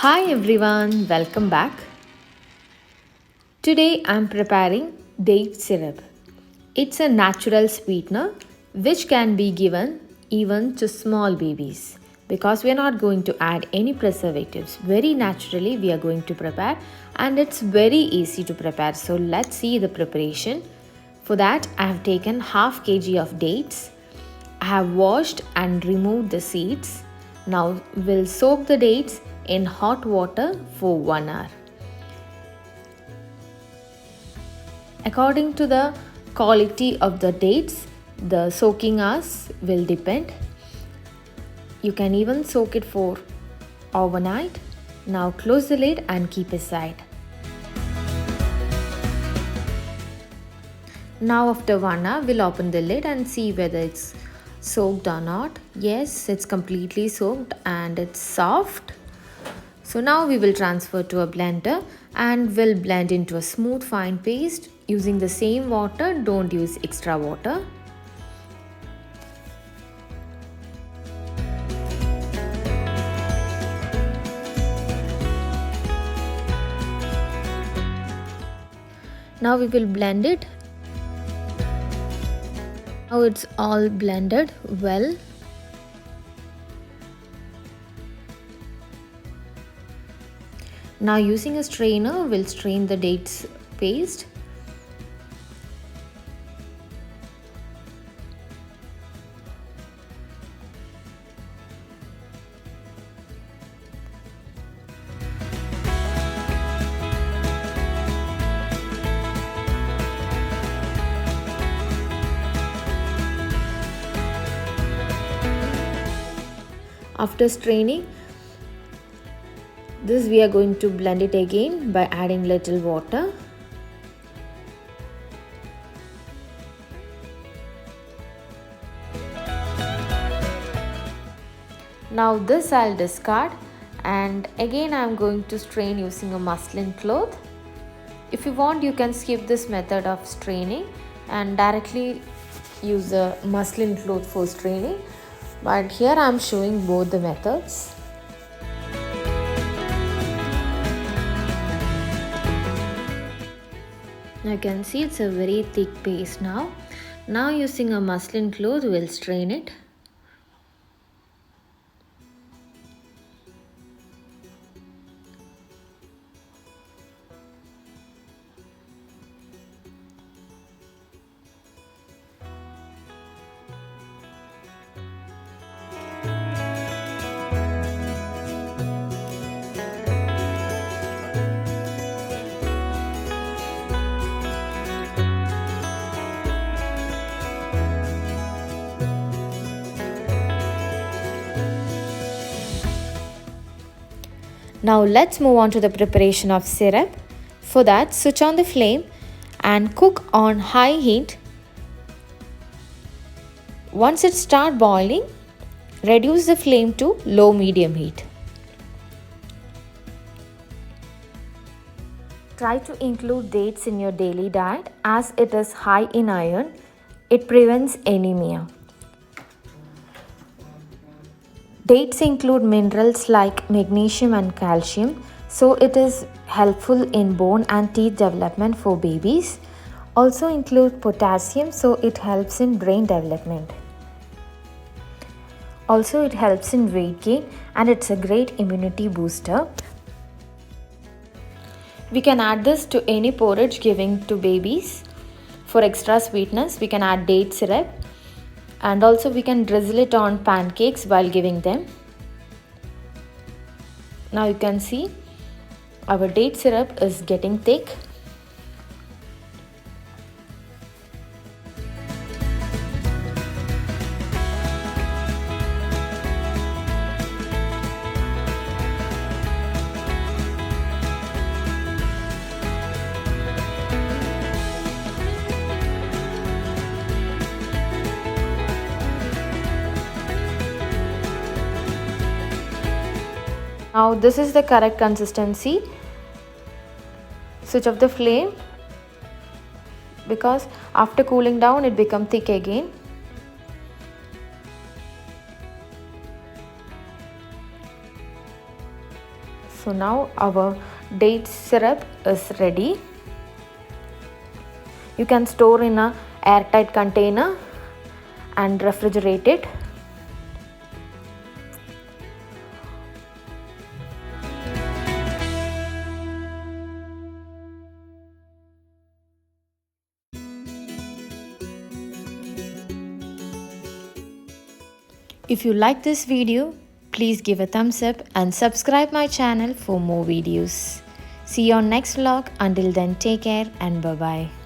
Hi everyone, welcome back. Today I'm preparing date syrup. It's a natural sweetener which can be given even to small babies because we are not going to add any preservatives. Very naturally we are going to prepare and it's very easy to prepare. So let's see the preparation. For that I have taken half kg of dates. I have washed and removed the seeds. Now we'll soak the dates in hot water for 1 hour. According to the quality of the dates, the soaking hours will depend. You can even soak it for overnight. Now close the lid and keep aside. Now after 1 hour, we'll open the lid and see whether it's soaked or not. Yes, it's completely soaked and it's soft. So now we will transfer to a blender and we'll blend into a smooth fine paste using the same water. Don't use extra water. Now we will blend it. Now it's all blended well. Now using a strainer, we'll strain the dates paste. After straining, this we are going to blend it again by adding little water. Now this I'll discard and again I'm going to strain using a muslin cloth. If you want, you can skip this method of straining and directly use a muslin cloth for straining. But here I'm showing both the methods. You can see it's a very thick paste now. Now using a muslin cloth, we'll strain it. Now let's move on to the preparation of syrup. For that, switch on the flame and cook on high heat. Once it starts boiling, reduce the flame to low medium heat. Try to include dates in your daily diet as it is high in iron. It prevents anemia. Dates include minerals like magnesium and calcium, so it is helpful in bone and teeth development for babies. Also include potassium, so it helps in brain development. Also it helps in weight gain and it's a great immunity booster. We can add this to any porridge giving to babies. For extra sweetness, we can add date syrup. And also we can drizzle it on pancakes while giving them. Now you can see our date syrup is getting thick. Now this is the correct consistency. Switch off the flame because after cooling down it becomes thick again. So now our date syrup is ready. You can store in a airtight container and refrigerate it. If you like this video, please give a thumbs up and subscribe my channel for more videos. See you on next vlog. Until then, take care and bye bye.